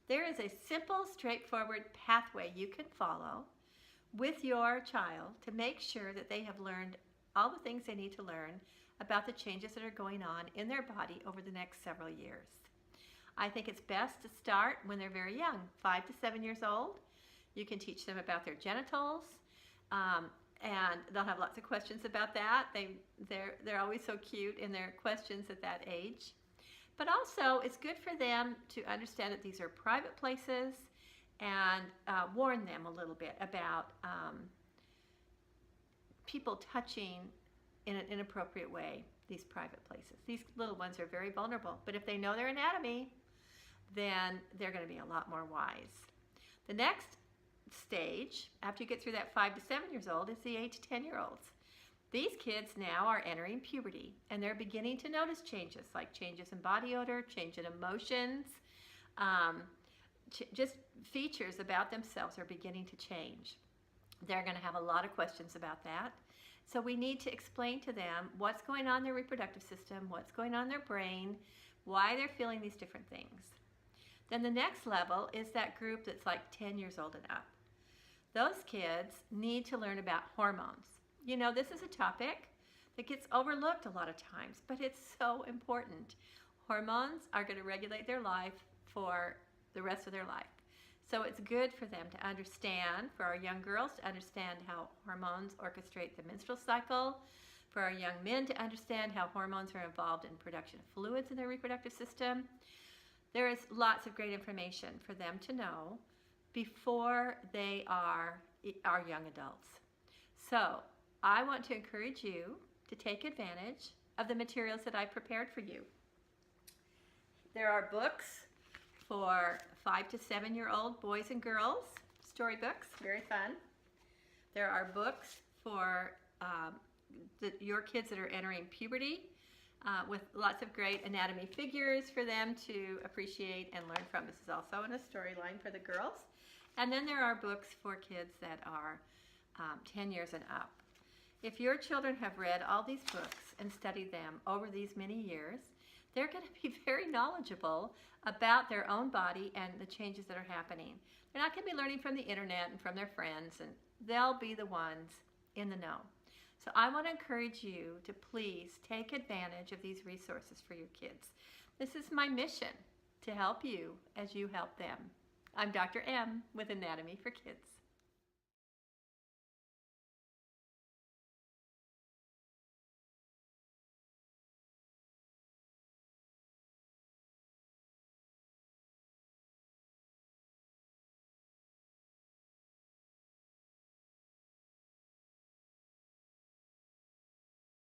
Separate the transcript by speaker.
Speaker 1: There is a simple, straightforward pathway you can follow with your child to make sure that they have learned all the things they need to learn about the changes that are going on in their body over the next several years. I think it's best to start when they're very young, 5 to 7 years old. You can teach them about their genitals, and they'll have lots of questions about that. They're always so cute in their questions at that age. But also, it's good for them to understand that these are private places and warn them a little bit about people touching in an inappropriate way these private places. These little ones are very vulnerable, but if they know their anatomy, then they're going to be a lot more wise. The next stage, after you get through that 5 to 7 years old, is the 8 to 10-year-olds. These kids now are entering puberty, and they're beginning to notice changes, like changes in body odor, change in emotions, just features about themselves are beginning to change. They're going to have a lot of questions about that. So we need to explain to them what's going on in their reproductive system, what's going on in their brain, why they're feeling these different things. Then the next level is that group that's like 10 years old and up. Those kids need to learn about hormones. You know, this is a topic that gets overlooked a lot of times, but it's so important. Hormones are going to regulate their life for the rest of their life. So it's good for them to understand, for our young girls to understand how hormones orchestrate the menstrual cycle, for our young men to understand how hormones are involved in production of fluids in their reproductive system. There is lots of great information for them to know before they are young adults. So I want to encourage you to take advantage of the materials that I prepared for you. There are books for 5 to 7-year-old boys and girls, storybooks, very fun. There are books for your kids that are entering puberty, with lots of great anatomy figures for them to appreciate and learn from. This is also in a storyline for the girls. And then there are books for kids that are 10 years and up. If your children have read all these books and studied them over these many years, they're going to be very knowledgeable about their own body and the changes that are happening. They're not going to be learning from the internet and from their friends, and they'll be the ones in the know. So I want to encourage you to please take advantage of these resources for your kids. This is my mission, to help you as you help them. I'm Dr. M with Anatomy for Kids.